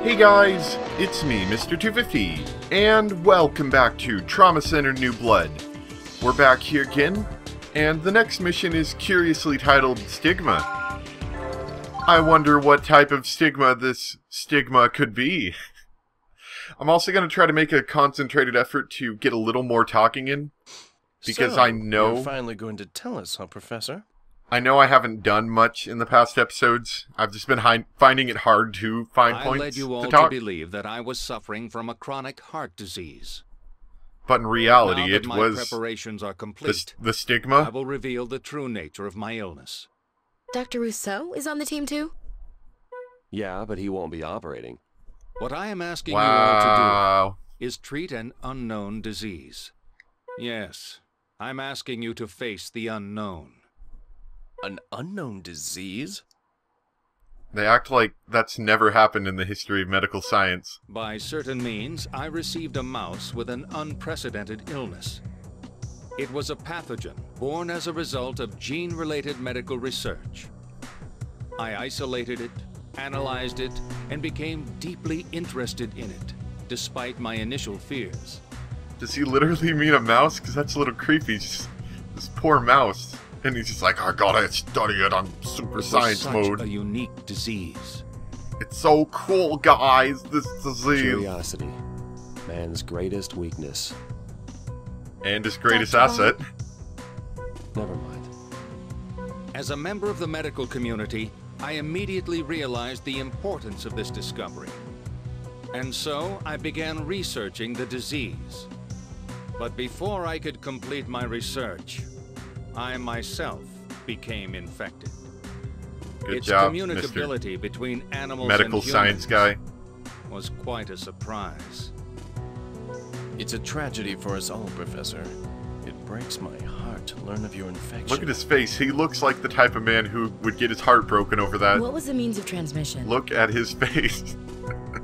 Hey guys, it's me, Mr. 250, and welcome back to Trauma Center New Blood. We're back here again, and the next mission is curiously titled Stigma. I wonder what type of stigma this stigma could be. I'm also going to try to make a concentrated effort to get a little more talking in, because So, I know... You're finally going to tell us, huh, Professor? I know I haven't done much in the past episodes. I've just been finding it hard to find I points led you all to to talk. believe that I was suffering from a chronic heart disease. But in reality, Now that it my was preparations are complete, the I stigma. will reveal the true nature of my illness. Dr. Rousseau is on the team too? Yeah, but he won't be operating. What I am asking you all to Wow. do is treat an unknown disease. Yes, I'm asking you to face the unknown. An unknown disease? They act like that's never happened in the history of medical science. By certain means, I received a mouse with an unprecedented illness. It was a pathogen born as a result of gene-related medical research. I isolated it, analyzed it, and became deeply interested in it, despite my initial fears. Does he literally mean a mouse? Because that's a little creepy. Just, this poor mouse. And he's just like, I gotta study it on super science such mode. a unique disease. It's so cool, guys, this disease. Curiosity, man's greatest weakness. And his greatest Dr. asset. Never mind. As a member of the medical community, I immediately realized the importance of this discovery. And so I began researching the disease. But before I could complete my research, I myself became infected. Good Its job, communicability Mr. between animals Medical and science humans guy. was quite a surprise. It's a tragedy for us all, Professor. It breaks my heart to learn of your infection. Look at his face. He looks like the type of man who would get his heart broken over that. What was the means of transmission? Look at his face.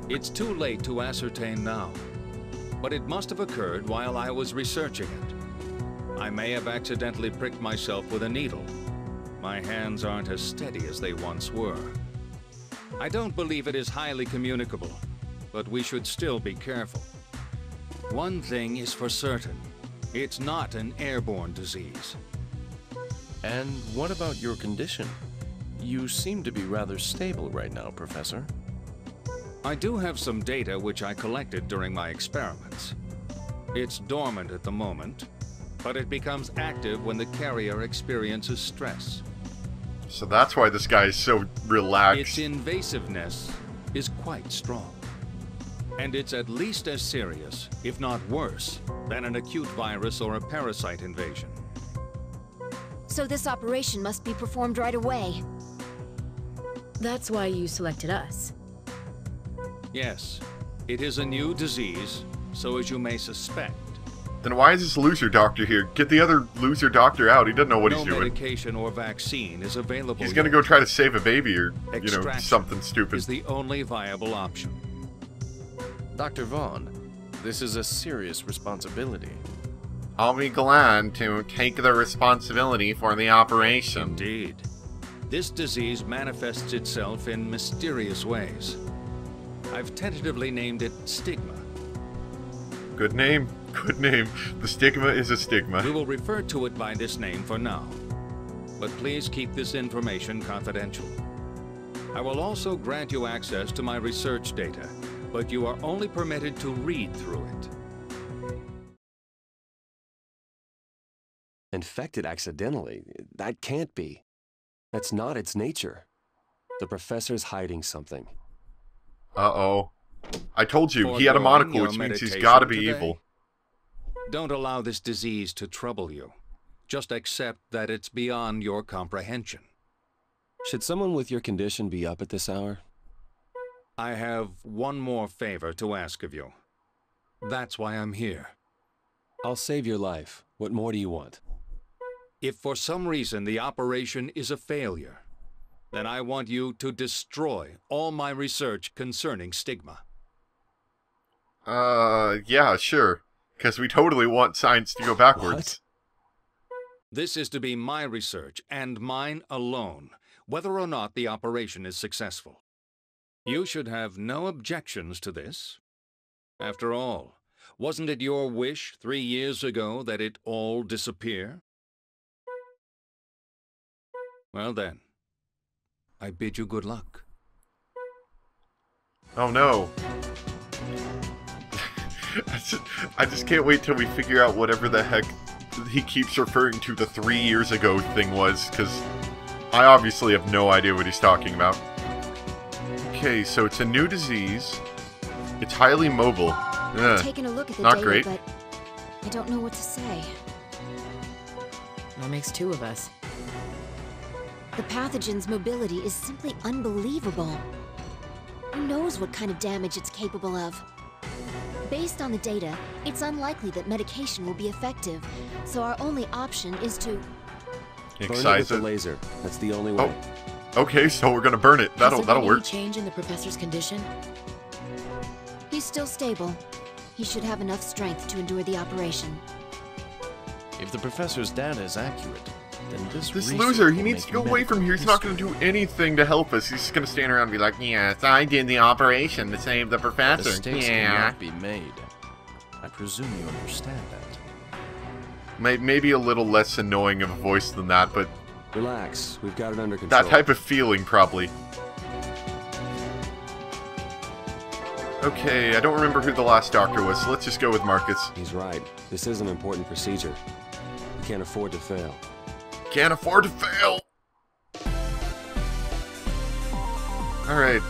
It's too late to ascertain now, but it must have occurred while I was researching it. I may have accidentally pricked myself with a needle. My hands aren't as steady as they once were. I don't believe it is highly communicable, but we should still be careful. One thing is for certain. It's not an airborne disease. And what about your condition? You seem to be rather stable right now, Professor. I do have some data which I collected during my experiments. It's dormant at the moment, but it becomes active when the carrier experiences stress. So that's why this guy is so Its relaxed. invasiveness is quite strong. And it's at least as serious, if not worse, than an acute virus or a parasite invasion. So this operation must be performed right away. That's why you selected us. Yes, it is a new disease, so as you may suspect, Then why is this loser doctor here? Get the other loser doctor out. He doesn't know what no he's doing. medication or vaccine is available He's gonna yet. go try to save a baby or, Extraction something stupid. is the only viable option. Dr. Vaughn, this is a serious responsibility. I'll be glad to take the responsibility for the operation. Indeed. This disease manifests itself in mysterious ways. I've tentatively named it stigma. Good name. Good name. The stigma is a We stigma. will refer to it by this name for now, but please keep this information confidential. I will also grant you access to my research data, but you are only permitted to read through it. Infected accidentally? That can't be. That's not its nature. The professor's hiding something. Uh-oh. I told you, he had a Foregoing monocle, your which means he's medication gotta be today? evil. Don't allow this disease to trouble you. Just accept that it's beyond your comprehension. Should someone with your condition be up at this hour? I have one more favor to ask of you. That's why I'm here. I'll save your life. What more do you want? If for some reason the operation is a failure, then I want you to destroy all my research concerning stigma. Yeah, sure. Because we totally want science to go backwards. This is to be my research, and mine alone, whether or not the operation is successful. You should have no objections to this. After all, wasn't it your wish 3 years ago that it all disappear? Well then, I bid you good luck. Oh no. I just can't wait till we figure out whatever the heck he keeps referring to the 3 years ago thing was, because I obviously have no idea what he's talking about. Okay, so it's a new disease. It's highly mobile. I've taken a look at the not data, great. but I don't know what to say. That makes two of us. The pathogen's mobility is simply unbelievable. Who knows what kind of damage it's capable of? Based on the data, it's unlikely that medication will be effective, so our only option is to... Burn it with Excise the it. laser. That's the only way. Oh, okay, so we're gonna burn it. Has there That'll been work. any change in the professor's condition? He's still stable. He should have enough strength to endure the operation. If the professor's data is accurate, then this This research loser, he will needs make to go away from medical here. He's not history. going to do anything to help us. He's just going to stand around and be like, yes, I did the operation to save the professor. Mistakes Yeah. cannot be made. I presume you understand that. Maybe a little less annoying of a voice than that, but Relax. We've got it under control. that type of feeling, probably. Okay, I don't remember who the last doctor was, so let's just go with Marcus. He's right. This is an important procedure. We can't afford to fail. Can't afford to fail! Alright.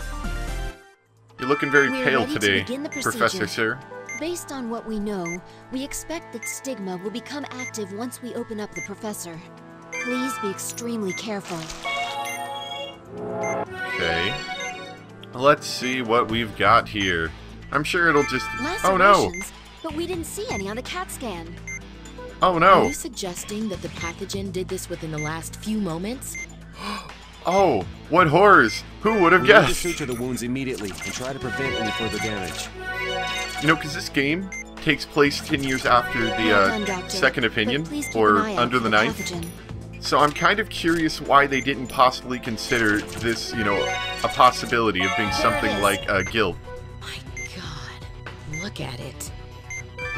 You're looking very We're pale ready to today, begin the Professor procedure. Sir. Based on what we know, we expect that stigma will become active once we open up the professor. Please be extremely careful. Okay. Let's see what we've got here. I'm sure it'll just... Oh no! Lacerations, but we didn't see any on the CAT scan. Oh Are no! you suggesting that the pathogen did this within the last few moments? Oh, what horrors! Who would have We need to guessed? suture the wounds immediately and try to prevent any further damage. You know, because this game takes place 10 years after the Well done, Doctor. Second But Opinion, please keep or an eye out Under for the Knife. pathogen. So I'm kind of curious why they didn't possibly consider this, you know, a possibility of being There it something is. like a guild. My God, look at it.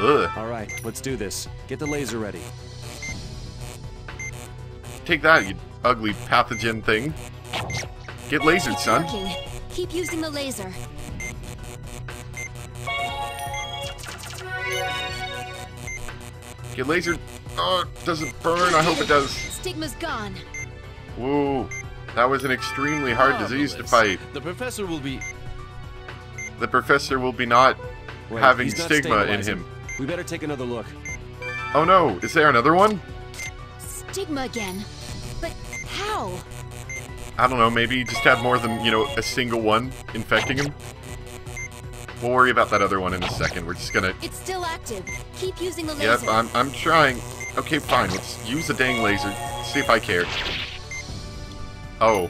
Ugh. All right, let's do this. Get the laser ready. Take that, you ugly pathogen thing. Get lasered, It's son. working. Keep using the laser. Get lasered. Oh, it doesn't burn. I hope it does. Stigma's gone. Whoa. That was an extremely hard disease to Marvelous. fight. The professor will be... The professor will be not Wait, having he's not stigma in stabilizing. him. We better take another look. Oh no, is there another one? Stigma again. But how? I don't know, maybe he just had more than, you know, a single one infecting him. We'll worry about that other one in a second. We're just gonna... It's still active. Keep using the Yep, laser. I'm trying. Okay, fine, let's use the dang laser. See if I care. Oh,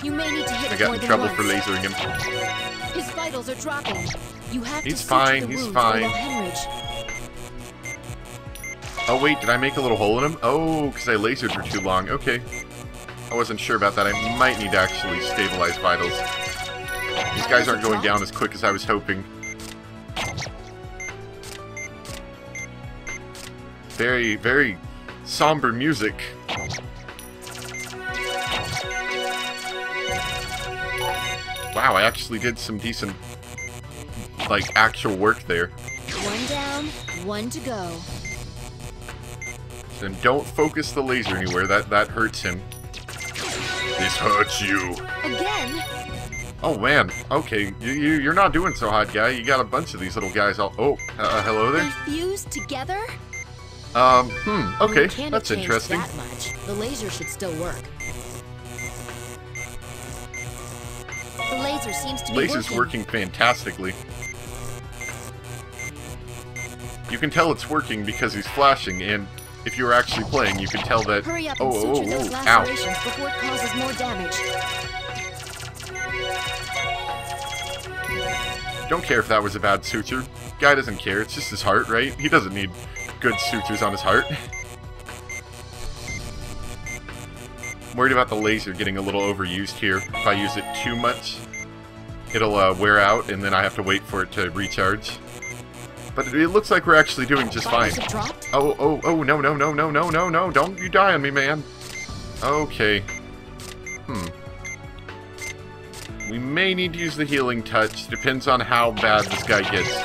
You may need to hit I it got more in than trouble once. for lasering him. His vitals are dropping. You have He's to suture fine, the he's wounds fine. or they'll hemorrhage. Oh wait, did I make a little hole in him? Oh, because I lasered for too long. Okay. I wasn't sure about that. I might need to actually stabilize vitals. These guys aren't going down as quick as I was hoping. Very, very somber music. Wow, I actually did some decent, like, actual work there. One down, one to go. And don't focus the laser anywhere. That hurts him. This hurts you. Again? Oh man. Okay, you're not doing so hot, guy. You got a bunch of these little guys all... Oh, hello They there? fused together? Okay, We can't that's have changed interesting. that much. The laser should still work. The laser seems to be Laser's working fantastically. You can tell it's working because he's flashing, and if you were actually playing, you can tell that... Hurry up and Oh, suture those ow. lacerations before it causes more damage. Don't care if that was a bad suture. Guy doesn't care, it's just his heart, right? He doesn't need good sutures on his heart. I'm worried about the laser getting a little overused here, if I use it too much. it'll wear out, and then I have to wait for it to recharge. But it looks like we're actually doing just fine. Oh, no, don't you die on me, man. Okay. We may need to use the healing touch, depends on how bad this guy gets.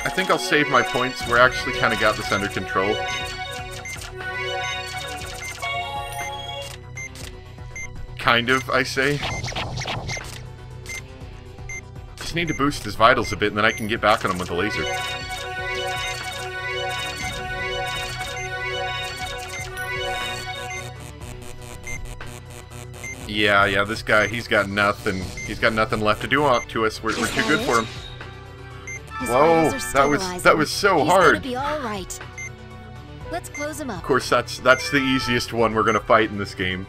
I think I'll save my points, we're actually kind of got this under control. Kind of, I say. Just need to boost his vitals a bit, and then I can get back on him with a laser. Yeah, this guy, he's got nothing. He's got nothing left to do to us. We're too good for him. Whoa, that was so hard. He's gonna be all right. Let's close him up. Of course, that's the easiest one we're gonna fight in this game.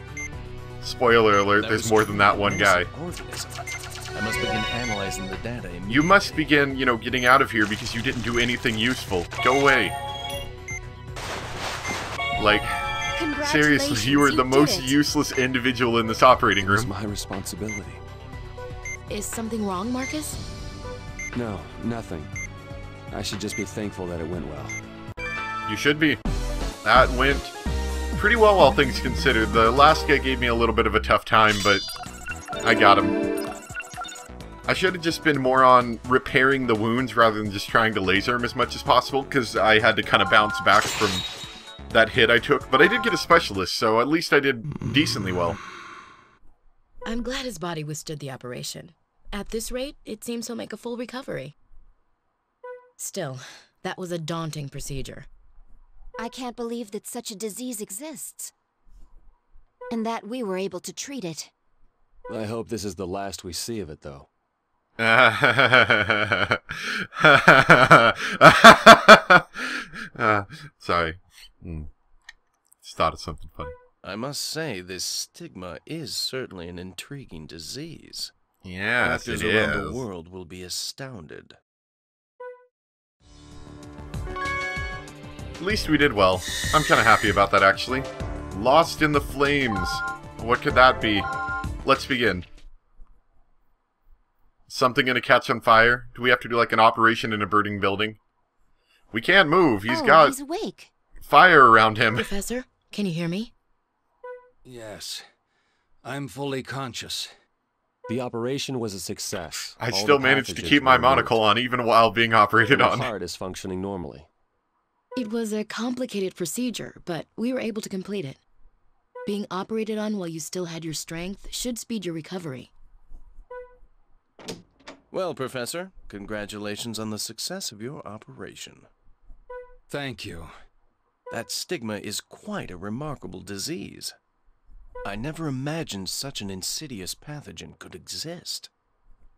Spoiler alert, there's more than that one guy. I must begin analyzing the data. You must begin, you know, getting out of here because you didn't do anything useful. Go away. Like, seriously, you were the most useless individual in this operating room. It's my responsibility. Is something wrong, Marcus? No, nothing. I should just be thankful that it went well. You should be. That went pretty well, all things considered. The last guy gave me a little bit of a tough time, but I got him. I should have just been more on repairing the wounds rather than just trying to laser him as much as possible, because I had to kind of bounce back from that hit I took. But I did get a specialist, so at least I did decently well. I'm glad his body withstood the operation. At this rate, it seems he'll make a full recovery. Still, that was a daunting procedure. I can't believe that such a disease exists. And that we were able to treat it. I hope this is the last we see of it, though. Sorry. Just thought of something funny. I must say, this stigma is certainly an intriguing disease. Yes, it Doctors around is. the world will be astounded. At least we did well. I'm kind of happy about that, actually. Lost in the flames. What could that be? Let's begin. Something gonna catch on fire? Do we have to do like an operation in a burning building? We can't move. He's awake. Fire around him. Professor, can you hear me? Yes. I'm fully conscious. The operation was a success. I All still the managed to pathogens keep my were removed. monocle on even while being operated The on. heart is functioning normally. It was a complicated procedure, but we were able to complete it. Being operated on while you still had your strength should speed your recovery. Well, Professor, congratulations on the success of your operation. Thank you. That stigma is quite a remarkable disease. I never imagined such an insidious pathogen could exist.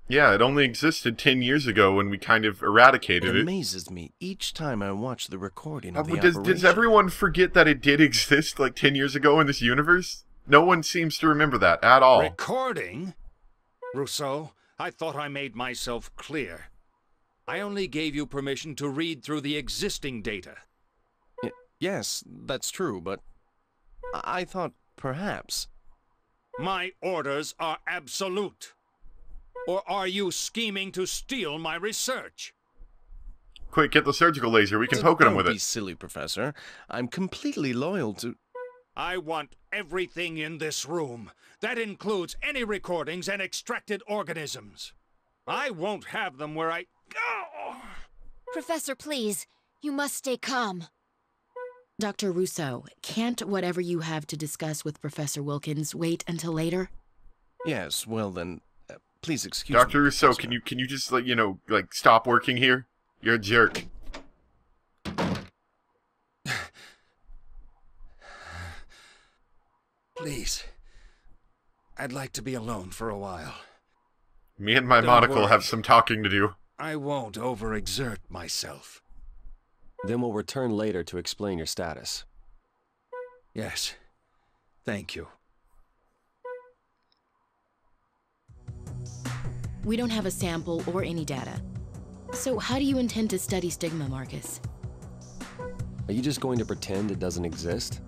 Yeah, it only existed 10 years ago when we kind of eradicated It it. amazes me each time I watch the recording of the Does operation. everyone forget that it did exist like 10 years ago in this universe? No one seems to remember that at all. Recording? Rousseau, I thought I made myself clear. I only gave you permission to read through the existing data. Yes, that's true, but I thought perhaps... My orders are absolute. Or are you scheming to steal my research? Quick, get the surgical laser. We can poke at him with Don't be it. silly, Professor. I'm completely loyal to... I want everything in this room. That includes any recordings and extracted organisms. I won't have them where I... Oh! Professor, please. You must stay calm. Dr. Rousseau, can't whatever you have to discuss with Professor Wilkins wait until later? Yes, well then, please excuse Dr. me. Rousseau, Professor. can you just, like, stop working here? You're a jerk. Please. I'd like to be alone for a while. Me and my Don't monocle worry. have some talking to do. I won't overexert myself. Then we'll return later to explain your status. Yes. Thank you. We don't have a sample or any data. So how do you intend to study stigma, Marcus? Are you just going to pretend it doesn't exist?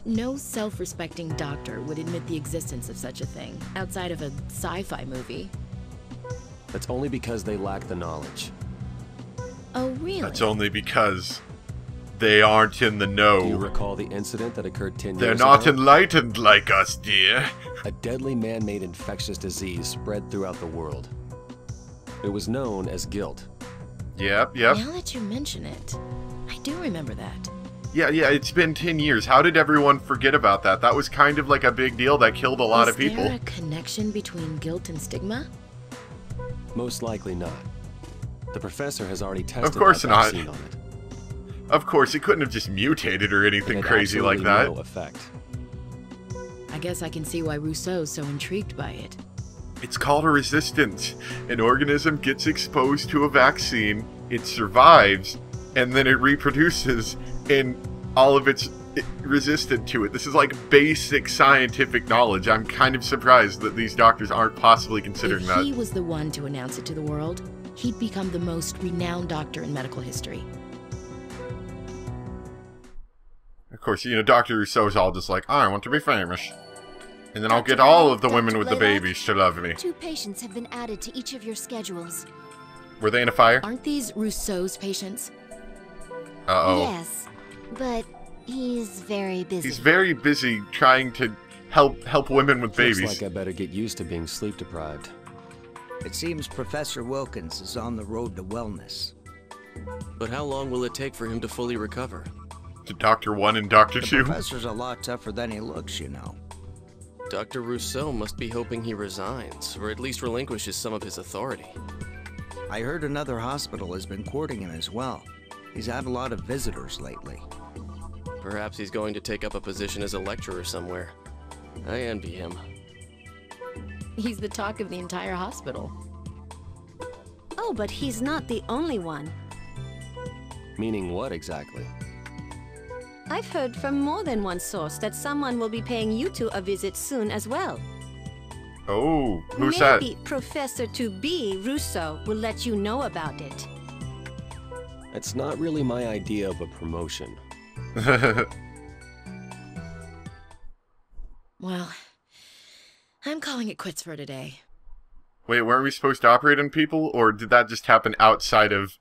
No self-respecting doctor would admit the existence of such a thing, outside of a sci-fi movie. That's only because they lack the knowledge. Oh, really? That's only because they aren't in the know. Do you recall the incident that occurred 10 They're years not ago? enlightened like us, dear. A deadly man-made infectious disease spread throughout the world. It was known as guilt. Yep. Now that you mention it, I do remember that. Yeah, it's been 10 years. How did everyone forget about that? That was kind of like a big deal that killed a lot of people. Is there a connection between guilt and stigma? Most likely not. The professor has already tested Of course that not. vaccine on it. Of course, it couldn't have just mutated or anything It had crazy like that. absolutely no effect. I guess I can see why Rousseau's so intrigued by it. It's called a resistance. An organism gets exposed to a vaccine, it survives, and then it reproduces, and all of it's resistant to it. This is like basic scientific knowledge. I'm kind of surprised that these doctors aren't possibly considering If that. he was the one to announce it to the world, he'd become the most renowned doctor in medical history. Of course, Dr. Rousseau's all just like, I want to be famous. And then I'll get all of the women with the babies to love me. 2 patients have been added to each of your schedules. Were they in a fire? Aren't these Rousseau's patients? Uh-oh. Yes, but he's very busy. He's very busy trying to help women with babies. Looks like I better get used to being sleep deprived. It seems Professor Wilkins is on the road to wellness. But how long will it take for him to fully recover? To Dr. 1 and Dr. The 2. professor's a lot tougher than he looks, you know. Dr. Rousseau must be hoping he resigns, or at least relinquishes some of his authority. I heard another hospital has been courting him as well. He's had a lot of visitors lately. Perhaps he's going to take up a position as a lecturer somewhere. I envy him. He's the talk of the entire hospital. Oh, but he's not the only one. Meaning what exactly? I've heard from more than one source that someone will be paying you two a visit soon as well. Oh, who's that? Maybe Professor to-be Rousseau will let you know about it. It's not really my idea of a promotion. Well, I'm calling it quits for today. Wait, weren't we supposed to operate on people? Or did that just happen outside of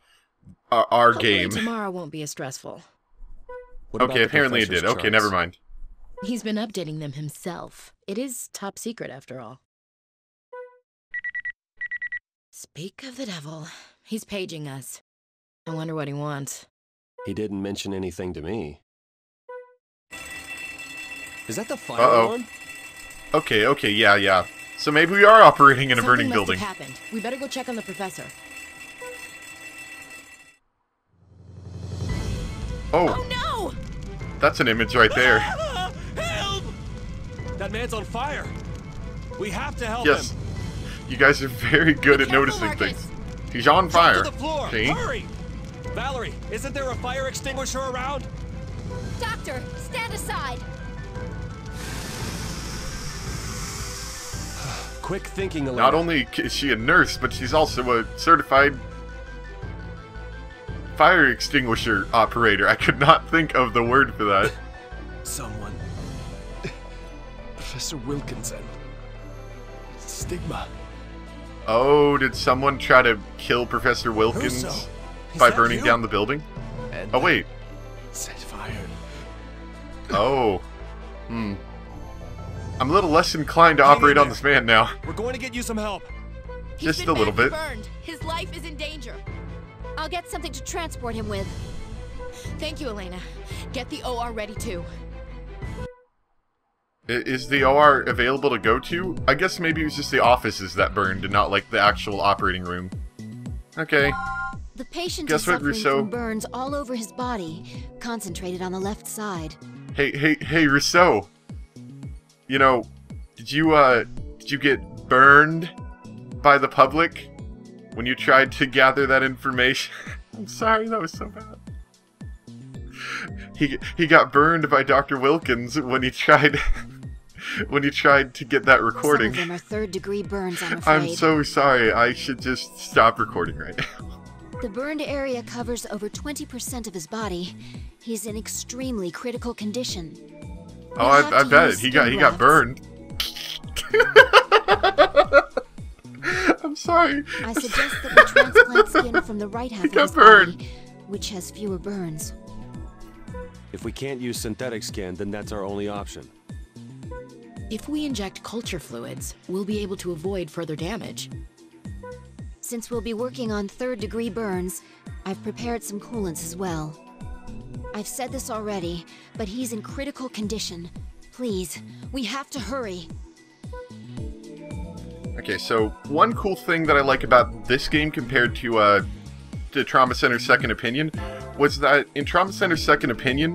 our Hopefully game? tomorrow won't be as stressful. What about Okay, the apparently it professor's did. Okay, charts? never mind. He's been updating them himself. It is top secret, after all. Speak of the devil. He's paging us. I wonder what he wants. He didn't mention anything to me. Is that the fire Uh-oh. alarm? Okay, yeah. So maybe we are operating in a burning Something must building. have happened. We better go check on the professor. Oh, No! that's an image right there. Help! That man's on fire. We have to help Yes. him. You guys are very good at careful, noticing Marcus. things. He's on fire. To the floor. See? Hurry! Valerie, isn't there a fire extinguisher around? Doctor, stand aside! Quick thinking, Elena. Not only is she a nurse, but she's also a certified fire extinguisher operator. I could not think of the word for that. Someone. Professor Wilkinson. Stigma. Oh, did someone try to kill Professor Wilkins Russo, is by that burning you? down the building? And Oh, wait. set fire. Oh. I'm a little less inclined to Hang operate in on there. this man now. We're going to get you some help. Just a little bit. Burned. His life is in danger. I'll get something to transport him with. Thank you, Elena. Get the OR ready too. Is the OR available to go to? I guess maybe it was just the offices that burned and not like the actual operating room. Okay. The patient Guess is what, suffering Rousseau? from burns all over his body, concentrated on the left side. Hey, Rousseau. You know, did you get burned by the public when you tried to gather that information? I'm sorry, that was so bad. He got burned by Dr. Wilkins when he tried to get that recording. Some of them are third-degree burns, I'm afraid. I'm so sorry. I should just stop recording right now. The burned area covers over 20% of his body. He's in extremely critical condition. Oh, I bet he got burned. I'm sorry. I suggest that we transplant skin from the right half of his body, which has fewer burns. If we can't use synthetic skin, then that's our only option. If we inject culture fluids, we'll be able to avoid further damage. Since we'll be working on third-degree burns, I've prepared some coolants as well. I've said this already, but he's in critical condition. Please, we have to hurry. Okay, so one cool thing that I like about this game compared to Trauma Center Second Opinion was that in Trauma Center Second Opinion,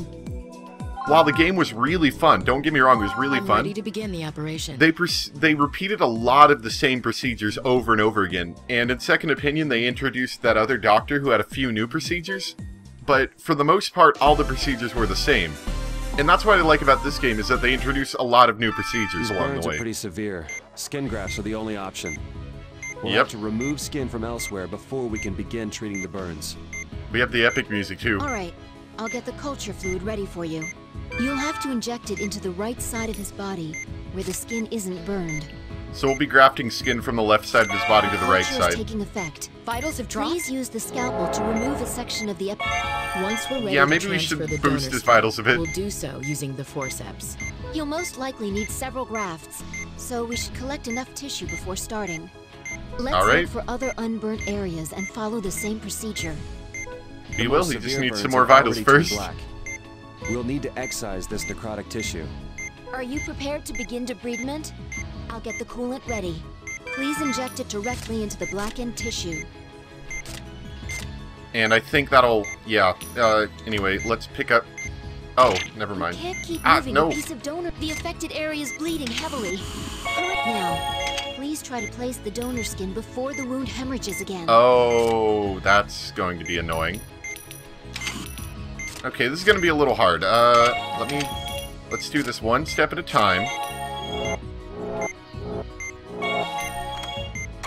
while the game was really fun, don't get me wrong, it was really fun. Ready to begin the operation. They repeated a lot of the same procedures over and over again. And in Second Opinion, they introduced that other doctor who had a few new procedures. But for the most part, all the procedures were the same. And that's what I like about this game, is that they introduce a lot of new procedures along the way. These burns are pretty severe. Skin grafts are the only option. We'll Yep. have to remove skin from elsewhere before we can begin treating the burns. We have the epic music too. Alright, I'll get the culture fluid ready for you. You'll have to inject it into the right side of his body, where the skin isn't burned. So we'll be grafting skin from the left side of his body to the right Culture is side. taking effect. Vitals have dropped. Please use the scalpel to remove a section of the Once we're ready Yeah, to maybe we transfer should the boost donor his skin, vitals a bit. We'll do so using the forceps. You'll most likely need several grafts, so we should collect enough tissue before starting. Let's Alright. look for other unburnt areas and follow the same procedure. He The will, most he just severe needs some burns more are vitals already too first. black. We'll need to excise this necrotic tissue. Are you prepared to begin debridement? I'll get the coolant ready. Please inject it directly into the blackened tissue. And I think that'll, yeah, anyway, let's pick up... Oh, never mind. You can't keep Ah, moving no. a piece of donor. The affected area is bleeding heavily. Hurry now. Please try to place the donor skin before the wound hemorrhages again. Oh, that's going to be annoying. Okay, this is going to be a little hard. Let's do this one step at a time.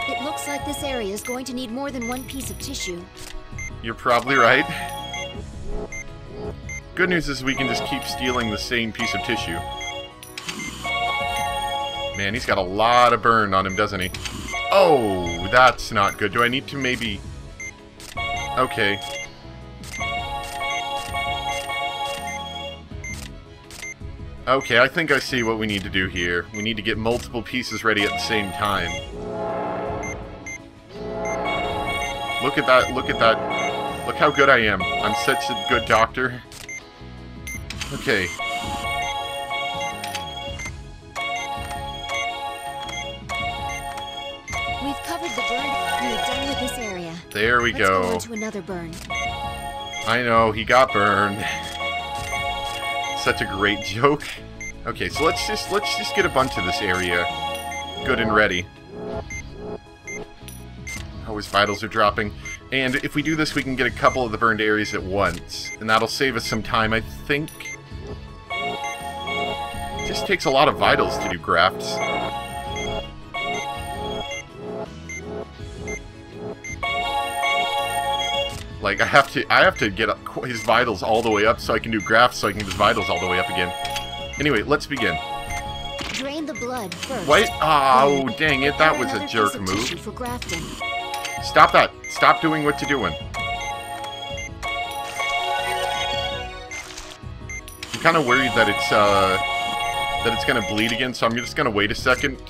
It looks like this area is going to need more than one piece of tissue. You're probably right. Good news is we can just keep stealing the same piece of tissue. Man, he's got a lot of burn on him, doesn't he? Oh, that's not good. Do I need to maybe... Okay. Okay, I think I see what we need to do here. We need to get multiple pieces ready at the same time. Look at that, look at that. Look how good I am. I'm such a good doctor. Okay. We've covered the burn. We're done with this area. There we Let's go. go on to another burn. I know, he got burned. Such a great joke. Okay, so let's just get a bunch of this area good and ready. Oh, his vitals are dropping. And if we do this, we can get a couple of the burned areas at once. And that'll save us some time, I think. It just takes a lot of vitals to do grafts. Like, I have to get his vitals all the way up so I can do grafts so I can get his vitals all the way up again. Anyway, let's begin. Drain the blood first. What? Oh, Then dang it, that prepare was a another jerk piece of tissue move. for grafting. Stop that. Stop doing what you're doing. I'm kind of worried that it's gonna bleed again, so I'm just gonna wait a second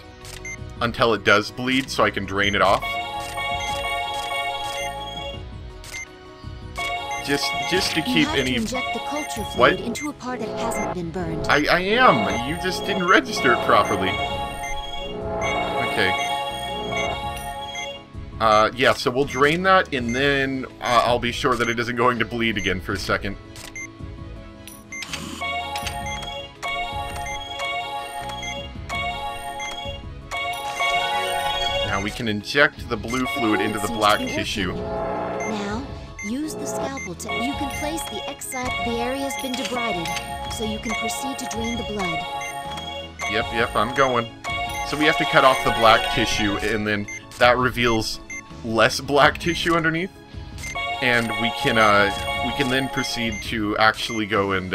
until it does bleed so I can drain it off. Just to keep You have any... to inject the culture fluid What? into a part that hasn't been burned. I am. You just didn't register it properly. Okay. Yeah, so we'll drain that, and then I'll be sure that it isn't going to bleed again for a second. Now we can inject the blue fluid into the Seems black to be tissue. working. Now, use the scalpel to... You can place the the area has been debrided, so you can proceed to drain the blood. Yep, I'm going. So we have to cut off the black tissue, and then that reveals less black tissue underneath. And we can then proceed to actually go and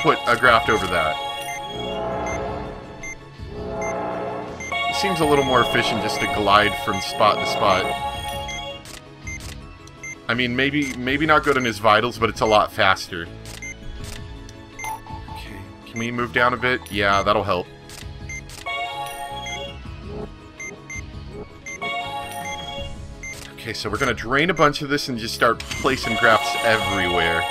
put a graft over that. seems a little more efficient just to glide from spot to spot. I mean, maybe not good on his vitals, but it's a lot faster. Okay, can we move down a bit? Yeah, that'll help. Okay, so we're gonna drain a bunch of this and just start placing grafts everywhere.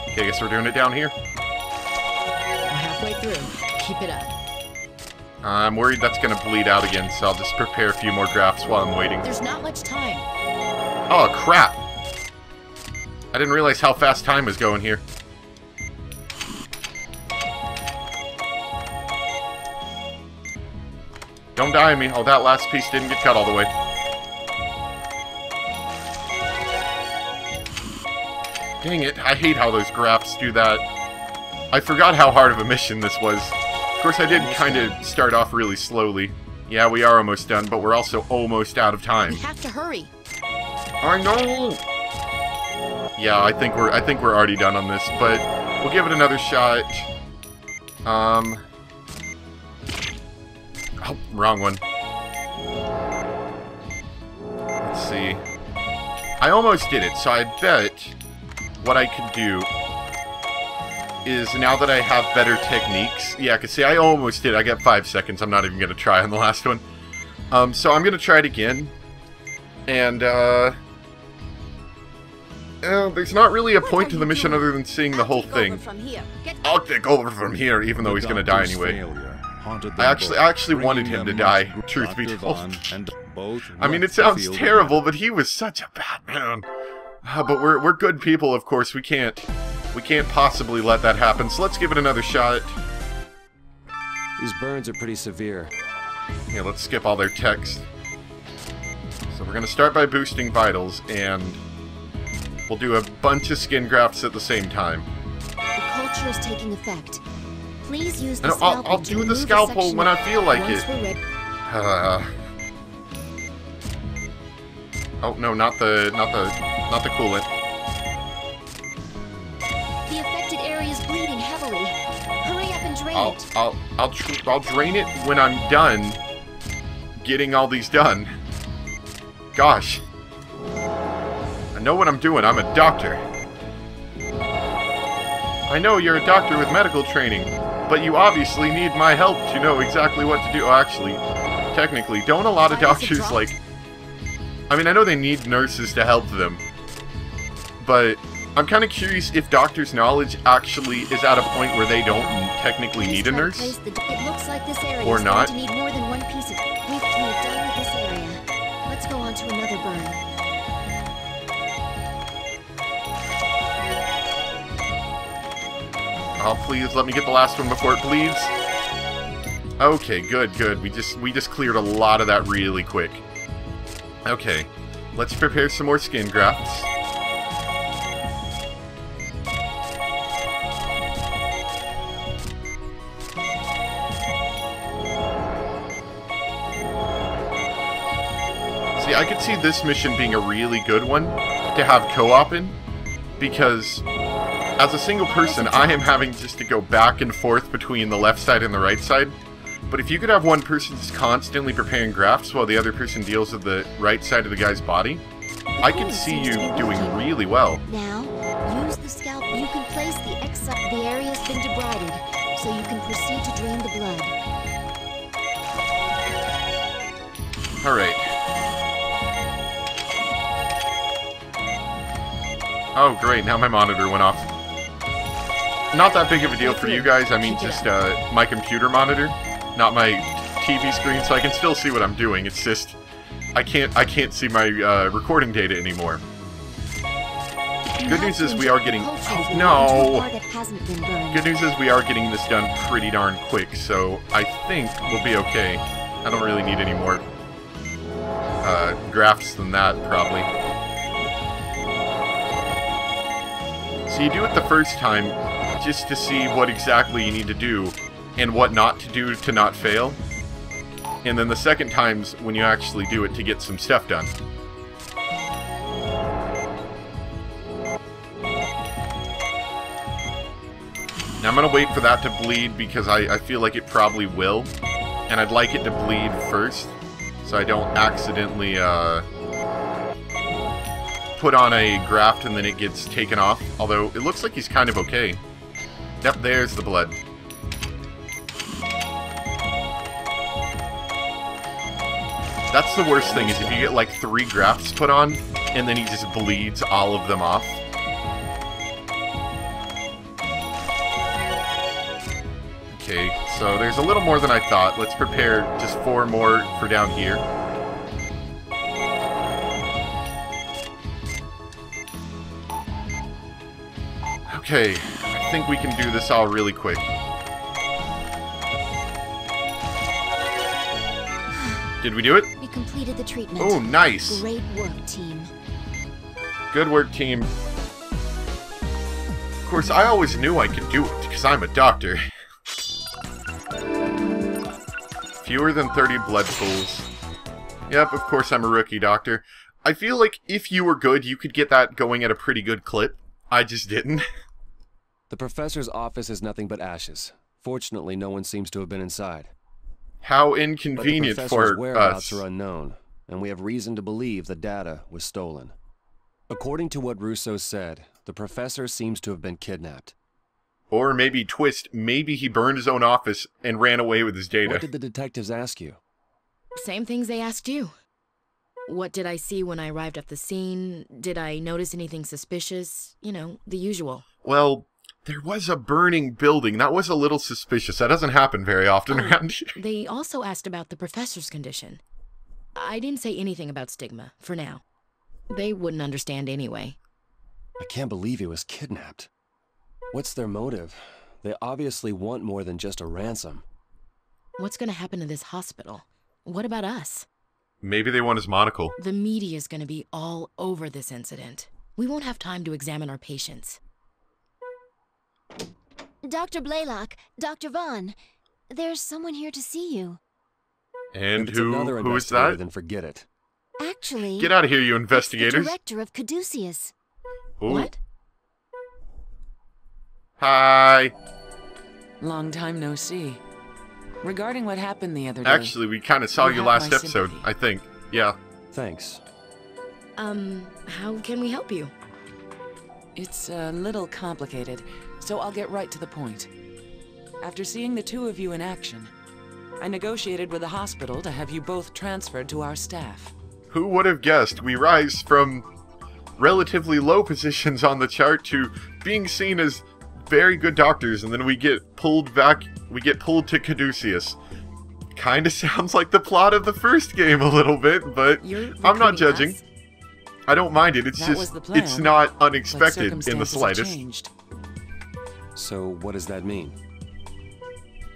Okay, I guess we're doing it down here. We're halfway through. Keep it up. I'm worried that's gonna bleed out again, so I'll just prepare a few more grafts while I'm waiting. There's not much time. Oh, crap! I didn't realize how fast time was going here. Don't die on me. Oh, that last piece didn't get cut all the way. Dang it, I hate how those grafts do that. I forgot how hard of a mission this was. Of course, I did kind of start off really slowly. Yeah, we are almost done, but we're also almost out of time. We have to hurry. I know! Yeah, I think we're already done on this, but we'll give it another shot. Oh, wrong one. Let's see. I almost did it, so I bet what I could do is, now that I have better techniques... Yeah, because see, I almost did. I got 5 seconds. I'm not even going to try on the last one. So I'm going to try it again. And, there's not really a point to the mission other than seeing the whole thing. I'll take over from here, even though he's going to die anyway. I actually wanted him to die, truth be told. I mean, it sounds terrible, but he was such a bad man. But we're good people, of course. We can't possibly let that happen. So let's give it another shot. These burns are pretty severe. Yeah, let's skip all their text. So we're gonna start by boosting vitals, and we'll do a bunch of skin grafts at the same time. The culture is taking effect. Please use the scalpel. I'll do the scalpel when I feel like it. Oh no, not the coolant. The affected area is bleeding heavily. Hurry up and drain it. I'll drain it when I'm done getting all these done. Gosh. I know what I'm doing. I'm a doctor. I know you're a doctor with medical training, but you obviously need my help to know exactly what to do. Oh, actually, technically, don't a lot of doctors, like... I mean, I know they need nurses to help them, but I'm kind of curious if doctors' knowledge actually is at a point where they don't technically need a nurse, it looks like this area or is not. going to need more than one piece of... We're done with this area. Let's go on to another burn. Oh, please let me get the last one before it bleeds. Okay, good. We just cleared a lot of that really quick. Okay, let's prepare some more skin grafts. See, I could see this mission being a really good one to have co-op in, because as a single person, I am having just to go back and forth between the left side and the right side. But if you could have one person just constantly preparing grafts while the other person deals with the right side of the guy's body, I could see you doing really well. Now, use the scalpel. You can place the the area's been debrided, so you can proceed to drain the blood. Alright. Oh, great, now my monitor went off. Not that big of a deal for you guys, I mean just my computer monitor, not my TV screen, so I can still see what I'm doing. It's just I can't see my recording data anymore. Good news is we are getting... Oh, no! Good news is we are getting this done pretty darn quick, so I think we'll be okay. I don't really need any more grafts than that, probably. So you do it the first time just to see what exactly you need to do and what not to do to not fail. And then the second time's when you actually do it to get some stuff done. Now I'm going to wait for that to bleed because I feel like it probably will. And I'd like it to bleed first, so I don't accidentally put on a graft and then it gets taken off. Although, it looks like he's kind of okay. Yep, there's the blood. That's the worst thing, is if you get like 3 grafts put on, and then he just bleeds all of them off. Okay, so there's a little more than I thought. Let's prepare just 4 more for down here. Okay, I think we can do this all really quick. Did we do it? We completed the treatment. Oh, nice. Great work, team. Good work, team. Of course, I always knew I could do it, because I'm a doctor. Fewer than 30 blood pools. Yep, of course I'm a rookie doctor. I feel like if you were good, you could get that going at a pretty good clip. I just didn't. The professor's office is nothing but ashes. Fortunately, no one seems to have been inside. How inconvenient but the for professor's whereabouts us. are unknown, and we have reason to believe the data was stolen. According to what Russo said, the professor seems to have been kidnapped. Or maybe twist, maybe he burned his own office and ran away with his data. What did the detectives ask you? Same things they asked you. What did I see when I arrived at the scene? Did I notice anything suspicious? You know, the usual. Well, there was a burning building. That was a little suspicious. That doesn't happen very often around here. They also asked about the professor's condition. I didn't say anything about stigma, for now. They wouldn't understand anyway. I can't believe he was kidnapped. What's their motive? They obviously want more than just a ransom. What's gonna happen to this hospital? What about us? Maybe they want his monocle. The media's gonna be all over this incident. We won't have time to examine our patients. Dr. Blaylock, Dr. Vaughn, there's someone here to see you. And If it's another who is investigator, that? then forget it. Actually, Get out of here, you it's the investigators. director of Caduceus. Ooh. What? Hi. Long time no see. Regarding what happened the other day... Actually, we kind of saw You you have last my episode, sympathy. I think. Yeah. Thanks. How can we help you? It's a little complicated, so I'll get right to the point. After seeing the two of you in action, I negotiated with the hospital to have you both transferred to our staff. Who would have guessed we rise from relatively low positions on the chart to being seen as very good doctors, and then we get pulled back, we get pulled to Caduceus. Kinda sounds like the plot of the first game a little bit, but You're I'm not recruiting judging. us? I don't mind it, it's That was just, the plan, it's not but unexpected in the circumstances have slightest. changed. So, what does that mean?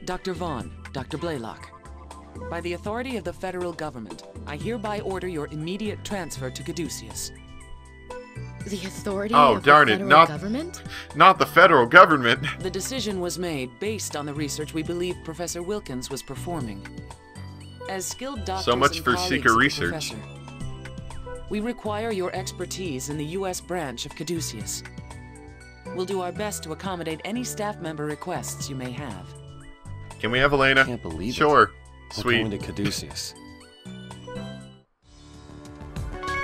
Dr. Vaughn, Dr. Blaylock. By the authority of the federal government, I hereby order your immediate transfer to Caduceus. The authority Oh, of darn the it, federal not- government? Not the federal government. The decision was made based on the research we believe Professor Wilkins was performing. As skilled doctors much and for colleagues seeker of the research. professor, we require your expertise in the U.S. branch of Caduceus. We'll do our best to accommodate any staff member requests you may have. Can we have Elena? Can't believe it. Sure. We're Sweet. going to Caduceus.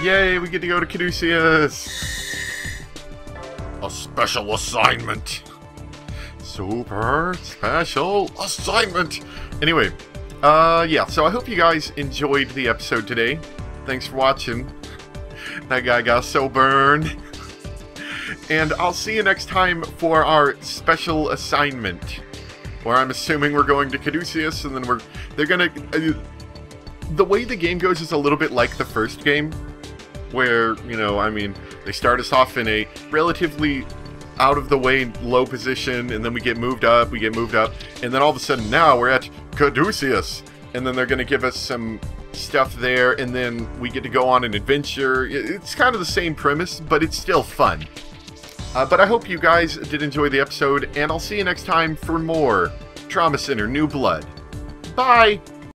Yay, we get to go to Caduceus! A special assignment! Super special assignment! Anyway, yeah, so I hope you guys enjoyed the episode today. Thanks for watching. That guy got so burned. And I'll see you next time for our special assignment. Where I'm assuming we're going to Caduceus, and then they're gonna... the way the game goes is a little bit like the first game. Where, you know, I mean, they start us off in a relatively out-of-the-way low position, and then we get moved up, and then all of a sudden now we're at Caduceus. And then they're going to give us some stuff there, and then we get to go on an adventure. It's kind of the same premise, but it's still fun. But I hope you guys did enjoy the episode, and I'll see you next time for more Trauma Center New Blood. Bye!